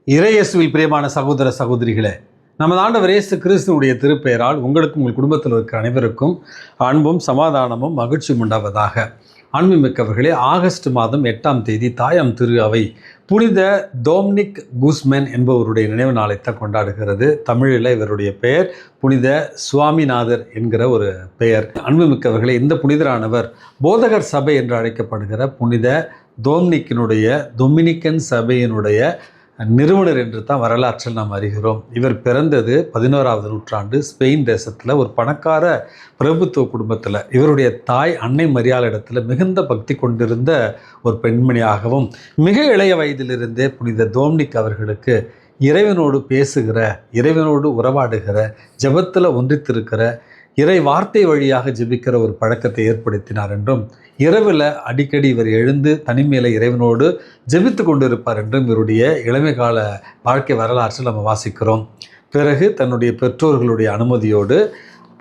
இறையேசுவில் பிரியமான சகோதர சகோதரிகளே, நமது ஆண்டவர் இயேசு கிறிஸ்துவுடைய திருப்பெயரால் உங்களுக்கும் உங்கள் குடும்பத்தில் இருக்கிற அனைவருக்கும் அன்பும் சமாதானமும் மகிழ்ச்சியும் உண்டாவதாக. அன்புமிக்கவர்களே, ஆகஸ்ட் மாதம் 8ஆம் தேதி தாயாம் திரு அவை புனித டொமினிக் குஸ்மென் என்பவருடைய நினைவு நாளைத்தான் கொண்டாடுகிறது. தமிழில் இவருடைய பெயர் புனித சுவாமிநாதர் என்கிற ஒரு பெயர். அன்புமிக்கவர்களே, இந்த புனிதரானவர் போதகர் சபை என்று அழைக்கப்படுகிற புனித டொமினிக்கன் சபையினுடைய நிறுவனர் என்று தான் வரலாற்றில் நாம் அறிகிறோம். இவர் பிறந்தது 11ஆவது நூற்றாண்டு ஸ்பெயின் தேசத்தில் ஒரு பணக்கார பிரபுத்துவ குடும்பத்தில். இவருடைய தாய் அன்னை மரியாளிடத்தில் மிகுந்த பக்தி கொண்டிருந்த ஒரு பெண்மணியாகவும், மிக இளைய வயதிலிருந்தே புனித டொமினிக் அவர்களுக்கு இறைவனோடு பேசுகிற, இறைவனோடு உறவாடுகிற, ஜெபத்தில் ஒன்றித்திருக்கிற, இறை வார்த்தை வழியாக ஜெபிக்கிற ஒரு பழக்கத்தை ஏற்படுத்தினார் என்றும், இரவில் அடிக்கடி இவர் எழுந்து தனிமையில் இறைவனோடு ஜெபித்து கொண்டிருப்பார் என்றும் இவருடைய இளமை கால வாழ்க்கை வரலாற்றில் நம்ம வாசிக்கிறோம். பிறகு தன்னுடைய பெற்றோர்களுடைய அனுமதியோடு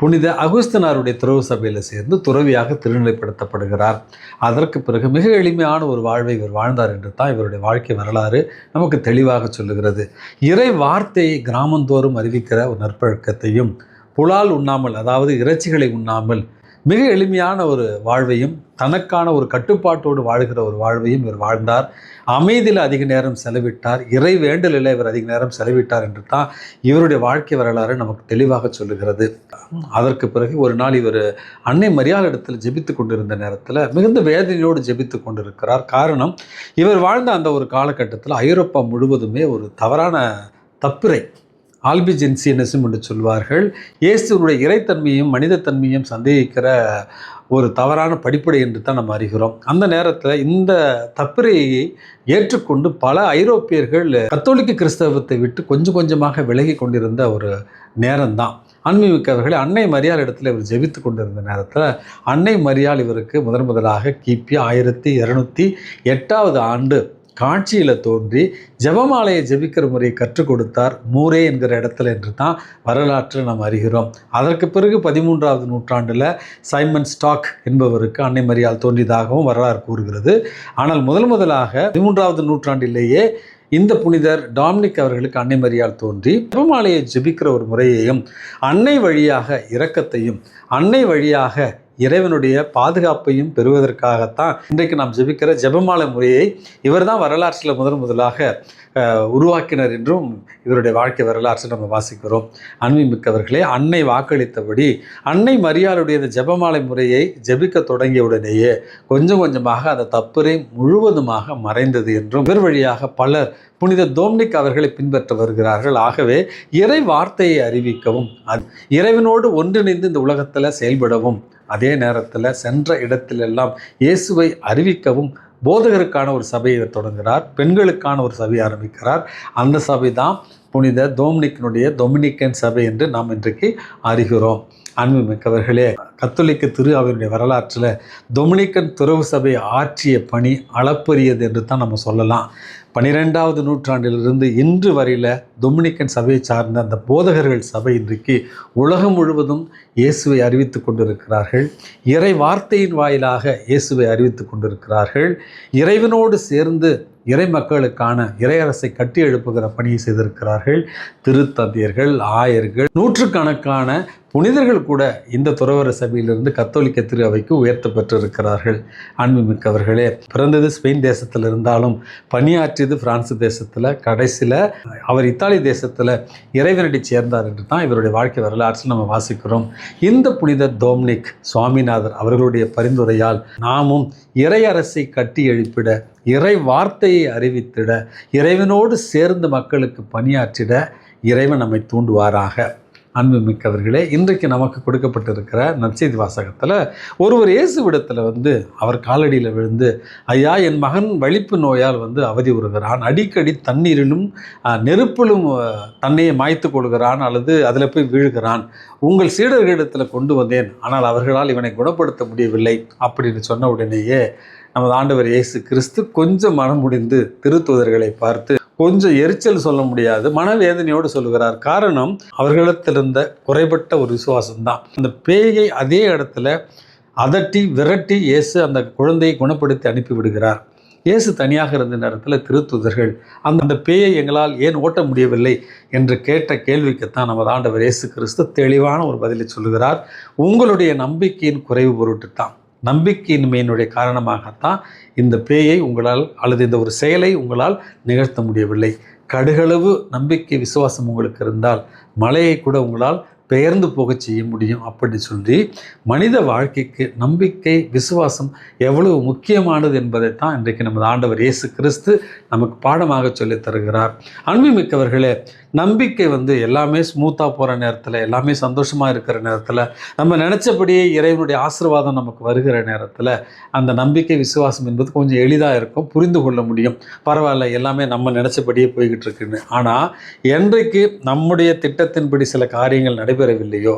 புனித அகுஸ்தினாருடைய துறவு சபையில் சேர்ந்து துறவியாக திருநிலைப்படுத்தப்படுகிறார். அதற்கு பிறகு மிக எளிமையான ஒரு வாழ்வை இவர் வாழ்ந்தார் என்று தான் இவருடைய வாழ்க்கை வரலாறு நமக்கு தெளிவாக சொல்லுகிறது. இறை வார்த்தையை கிராமந்தோறும் அறிவிக்கிற ஒரு நற்பழக்கத்தையும், புலால் உண்ணாமல், அதாவது இறைச்சிகளை உண்ணாமல் மிக எளிமையான ஒரு வாழ்வையும், தனக்கான ஒரு கட்டுப்பாட்டோடு வாழ்கிற ஒரு வாழ்வையும் இவர் வாழ்ந்தார். அமைதியில் அதிக நேரம் செலவிட்டார், இறை வேண்டலில் இவர் அதிக நேரம் செலவிட்டார் என்று தான் இவருடைய வாழ்க்கை வரலாறு நமக்கு தெளிவாக சொல்லுகிறது. அதற்கு பிறகு ஒரு நாள் இவர் அன்னை மரியாளிடத்தில் ஜெபித்து கொண்டிருந்த நேரத்தில் மிகுந்த வேதனையோடு ஜெபித்து கொண்டிருக்கிறார். காரணம், இவர் வாழ்ந்த அந்த ஒரு காலகட்டத்தில் ஐரோப்பா முழுவதுமே ஒரு தவறான தப்பிரை, ஆல்பிஜென்சியனிசம் என்று சொல்வார்கள், இயேசுடைய இறைத்தன்மையும் மனிதத்தன்மையும் சந்தேகிக்கிற ஒரு தவறான படிப்படை என்று தான் நம்ம அறிகிறோம். அந்த நேரத்தில் இந்த தப்பிரையை ஏற்றுக்கொண்டு பல ஐரோப்பியர்கள் கத்தோலிக்க கிறிஸ்தவத்தை விட்டு கொஞ்சம் கொஞ்சமாக விலகி கொண்டிருந்த ஒரு நேரம்தான். அன்புமிக்கவர்களே, அன்னை மரியாள் இடத்துல இவர் ஜெபித்து கொண்டிருந்த நேரத்தில் அன்னை மரியாள் இவருக்கு முதலாக கிபி 1208ஆவது ஆண்டு காட்சியில் தோன்றி ஜெபமாலையை ஜெபிக்கிற முறையை கற்றுக் கொடுத்தார் மூரே என்கிற இடத்துல என்று தான் வரலாற்றில் நாம் அறிகிறோம். அதற்கு பிறகு 13ஆவது நூற்றாண்டில் சைமன் ஸ்டாக் என்பவருக்கு அன்னை மரியாள் தோன்றியதாகவும் வரலாறு கூறுகிறது. ஆனால் முதலாக 13ஆவது நூற்றாண்டிலேயே இந்த புனிதர் டொமினிக் அவர்களுக்கு அன்னை மரியாள் தோன்றி ஜெபமாலையை ஜெபிக்கிற ஒரு முறையையும், அன்னை வழியாக இரக்கத்தையும், அன்னை வழியாக இறைவனுடைய பாதுகாப்பையும் பெறுவதற்காகத்தான் இன்றைக்கு நாம் ஜெபிக்கிற ஜெபமாலை முறையை இவர் தான் வரலாற்றில் முதலாக உருவாக்கினர் என்றும் இவருடைய வாழ்க்கை வரலாற்றை நம்ம வாசிக்கிறோம். அன்புமிக்கவர்களே, அன்னை வாக்களித்தபடி அன்னை மரியாளுடைய இந்த ஜெபமாலை முறையை ஜெபிக்க தொடங்கிய உடனேயே கொஞ்சம் கொஞ்சமாக அந்த தப்புரை முழுவதுமாக மறைந்தது என்றும், இவர் வழியாக பலர் புனித டொமினிக் அவர்களை பின்பற்ற வருகிறார்கள். ஆகவே இறை வார்த்தையை அறிவிக்கவும், இறைவனோடு ஒன்றிணைந்து இந்த உலகத்தில் செயல்படவும், அதே நேரத்தில் சென்ற இடத்திலெல்லாம் இயேசுவை அறிவிக்கவும் போதகருக்கான ஒரு சபையை தொடங்குகிறார். பெண்களுக்கான ஒரு சபையை ஆரம்பிக்கிறார். அந்த சபை தான் புனித டொமினிக்கன் சபை என்று நாம் இன்றைக்கு அறிகிறோம். அன்புமிக்கவர்களே, கத்தோலிக்க திரு அவையினுடைய வரலாற்றில் டொமினிக்கன் துறவு சபை ஆற்றிய பணி அளப்பரியது என்று தான் நம்ம சொல்லலாம். 12ஆவது நூற்றாண்டிலிருந்து இன்று வரையில் டொமினிக்கன் சபையை சார்ந்த அந்த போதகர்கள் சபை இன்றைக்கு உலகம் முழுவதும் இயேசுவை அறிவித்து கொண்டிருக்கிறார்கள். இறை வார்த்தையின் வாயிலாக இயேசுவை அறிவித்து கொண்டிருக்கிறார்கள். இறைவனோடு சேர்ந்து இறை மக்களுக்கான இறையரசை கட்டி எழுப்புகிற பணியை செய்திருக்கிறார்கள். திருத்தந்தையர்கள், ஆயர்கள், நூற்றுக்கணக்கான புனிதர்கள் கூட இந்த துறவற சபையிலிருந்து கத்தோலிக்க திரு அவைக்கு உயர்த்த பெற்றிருக்கிறார்கள். அன்புமிக்கவர்களே, பிறந்தது ஸ்பெயின் தேசத்தில் இருந்தாலும் பணியாற்றியது பிரான்ஸ் தேசத்தில், கடைசியில் அவர் இத்தாலி தேசத்தில் இறைவனடி சேர்ந்தார் என்று தான் இவருடைய வாழ்க்கை வரலாற்றில் நம்ம வாசிக்கிறோம். இந்த புனித டொமினிக் சுவாமிநாதர் அவர்களுடைய பரிந்துரையால் நாமும் இறையரசை கட்டி எழுப்பிட, இறை வார்த்தையை அறிவித்திட, இறைவனோடு சேர்ந்து மக்களுக்கு பணியாற்றிட இறைவன் நம்மை தூண்டுவாராக. அன்புமிக்கவர்களே, இன்றைக்கு நமக்கு கொடுக்கப்பட்டிருக்கிற நற்செய்தி வாசகத்தில் ஒருவர் இயேசுவிடத்தில் அவர் காலடியில் விழுந்து, ஐயா, என் மகன் வலிப்பு நோயால் அவதி உறுகிறான், அடிக்கடி தண்ணீரிலும் நெருப்பிலும் தன்னையை மாய்த்து கொள்கிறான், அல்லது அதில் போய் வீழ்கிறான், உங்கள் சீடர்களிடத்தில் கொண்டு வந்தேன், ஆனால் அவர்களால் இவனை குணப்படுத்த முடியவில்லை அப்படின்னு சொன்ன உடனேயே நமது ஆண்டவர் இயேசு கிறிஸ்து கொஞ்சம் மனம் முடிந்து திருத்தூதர்களை பார்த்து கொஞ்சம் எரிச்சல் சொல்ல முடியாது, மனவேதனையோடு சொல்லுகிறார். காரணம், அவர்களிடத்திலிருந்த குறைபட்ட ஒரு விசுவாசம்தான். அந்த பேயை அதே இடத்துல அதட்டி விரட்டி இயேசு அந்த குழந்தையை குணப்படுத்தி அனுப்பி விடுகிறார். இயேசு தனியாக இருந்த நேரத்தில் திருத்தூதர்கள் அந்த பேயை எங்களால் ஏன் ஓட்ட முடியவில்லை என்று கேட்ட கேள்விக்குத்தான் நமது ஆண்டவர் இயேசு கிறிஸ்து தெளிவான ஒரு பதிலை சொல்லுகிறார். உங்களுடைய நம்பிக்கையின் குறைவு பொருட்டு தான், நம்பிக்கையின்மையினுடைய காரணமாகத்தான் இந்த பேயை உங்களால் அல்லது இந்த ஒரு செயலை உங்களால் நிகழ்த்த முடியவில்லை. கடுகளவு நம்பிக்கை விசுவாசம் உங்களுக்கு இருந்தால் மலையை கூட உங்களால் பெயர்ந்து போக செய்ய முடியும் அப்படி சொல்லி மனித வாழ்க்கைக்கு நம்பிக்கை விசுவாசம் எவ்வளவு முக்கியமானது என்பதைத்தான் இன்றைக்கு நமது ஆண்டவர் இயேசு கிறிஸ்து நமக்கு பாடமாக சொல்லி தருகிறார். அன்புமிக்கவர்களே, நம்பிக்கை எல்லாமே ஸ்மூத்தாக போகிற நேரத்தில், எல்லாமே சந்தோஷமாக இருக்கிற நேரத்தில், நம்ம நினச்சபடியே இறைவனுடைய ஆசீர்வாதம் நமக்கு வருகிற நேரத்தில் அந்த நம்பிக்கை விசுவாசம் என்பது கொஞ்சம் எளிதாக இருக்கும், புரிந்து கொள்ள முடியும். பரவாயில்ல, எல்லாமே நம்ம நினச்சபடியே போய்கிட்டு இருக்குன்னு. ஆனால் என்றைக்கு நம்முடைய திட்டத்தின்படி சில காரியங்கள் நடைபெறவில்லையோ,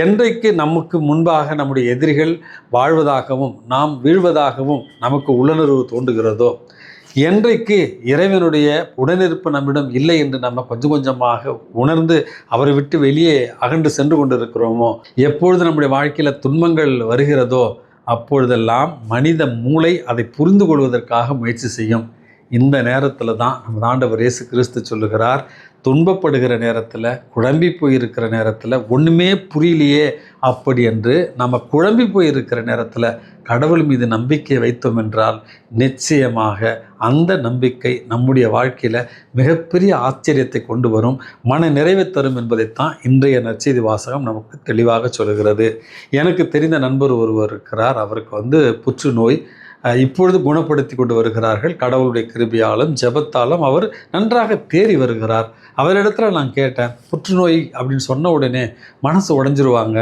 என்றைக்கு நமக்கு முன்பாக நம்முடைய எதிரிகள் வாழ்வதாகவும் நாம் வீழ்வதாகவும் நமக்கு உள்ளுணர்வு தோன்றுகிறதோ, என்றைக்கு இறைவனுடைய உடனிருப்பு நம்மிடம் இல்லை என்று நம்ம கொஞ்சம் கொஞ்சமாக உணர்ந்து அவரை விட்டு வெளியே அகன்று சென்று கொண்டிருக்கிறோமோ, எப்பொழுது நம்முடைய வாழ்க்கையில் துன்பங்கள் வருகிறதோ அப்பொழுதெல்லாம் மனித மூளை அதை புரிந்து கொள்வதற்காக முயற்சி செய்யும். இந்த நேரத்தில் தான் நம்ம ஆண்டவர் இயேசு கிறிஸ்து சொல்லுகிறார், துன்பப்படுகிற நேரத்தில், குழம்பி போயிருக்கிற நேரத்தில், ஒன்றுமே புரியலையே அப்படி என்று நம்ம குழம்பி போயிருக்கிற நேரத்தில் கடவுள் மீது நம்பிக்கை வைத்தோம் என்றால் நிச்சயமாக அந்த நம்பிக்கை நம்முடைய வாழ்க்கையில் மிகப்பெரிய ஆச்சரியத்தை கொண்டு வரும், மன நிறைவை தரும் என்பதைத்தான் இன்றைய நற்செய்தி வாசகம் நமக்கு தெளிவாக சொல்கிறது. எனக்கு தெரிந்த நண்பர் ஒருவர் இருக்கிறார். அவருக்கு புற்றுநோய் இப்பொழுது குணப்படுத்தி கொண்டு வருகிறார்கள். கடவுளுடைய கிருபையாலும் ஜெபத்தாலும் அவர் நன்றாக தேறி வருகிறார். அவரிடத்துல நான் கேட்டேன், புற்றுநோய் அப்படின்னு சொன்ன உடனே மனசு உடைஞ்சிருவாங்க,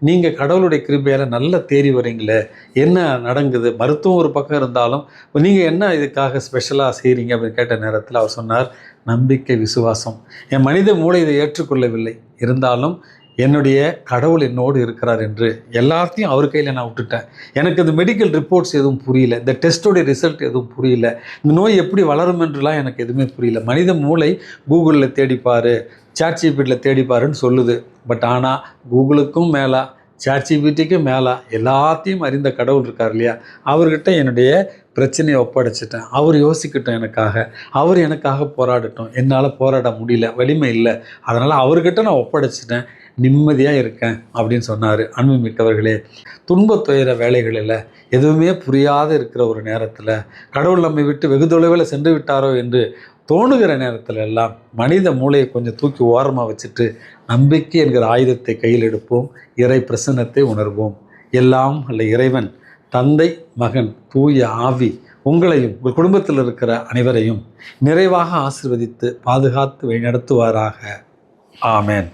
நீங்கள் கடவுளுடைய கிருபையால் நல்லா தேறி வரீங்களே, என்ன நடங்குது? மருத்துவம் ஒரு பக்கம் இருந்தாலும் நீங்கள் என்ன இதுக்காக ஸ்பெஷலாக செய்கிறீங்க அப்படின்னு கேட்ட நேரத்தில் அவர் சொன்னார், நம்பிக்கை விசுவாசம். என் மனித மூளை இதை ஏற்றுக்கொள்ளவில்லை, இருந்தாலும் என்னுடைய கடவுள் என்னோடு இருக்கிறார் என்று எல்லாத்தையும் அவர் கையில் நான் விட்டுட்டேன். எனக்கு இந்த மெடிக்கல் ரிப்போர்ட்ஸ் எதுவும் புரியல, இந்த டெஸ்ட்டோடைய ரிசல்ட் எதுவும் புரியல, இந்த நோய் எப்படி வளரும் என்றுலாம் எனக்கு எதுவுமே புரியல. மனித மூளை கூகுளில் தேடிப்பார், சாட்ஜிபிட்டியில் தேடிப்பாருன்னு சொல்லுது. பட் ஆனால் கூகுளுக்கும் மேலே, சாட்ஜிபிட்டிக்கும் மேலே எல்லாத்தையும் அறிந்த கடவுள் இருக்கார் இல்லையா, அவர்கிட்ட என்னுடைய பிரச்சனையை ஒப்படைச்சிட்டேன். அவர் யோசிக்கட்டும் எனக்காக, அவர் எனக்காக போராடட்டும். என்னால் போராட முடியல, வலிமை இல்லை, அதனால் அவர்கிட்ட நான் ஒப்படைச்சிட்டேன், நிம்மதியாக இருக்கேன் அப்படின்னு சொன்னார். அன்புமிக்கவர்களே, துன்பத் துயர வேலைகளில் எதுவுமே புரியாத இருக்கிற ஒரு நேரத்தில், கடவுள் நம்மை விட்டு வெகு தொலைவில் சென்று விட்டாரோ என்று தோணுகிற நேரத்தில் எல்லாம் மனித மூளையை கொஞ்சம் தூக்கி ஓரமாக வச்சுட்டு நம்பிக்கை என்கிற ஆயுதத்தை கையில் எடுப்போம், இறை பிரசன்னத்தை உணர்வோம். எல்லாம் அல்ல இறைவன், தந்தை, மகன், தூய ஆவி உங்களையும் உங்கள் குடும்பத்தில் இருக்கிற அனைவரையும் நிறைவாக ஆசீர்வதித்து பாதுகாத்து வழிநடத்துவாராக. ஆமேன்.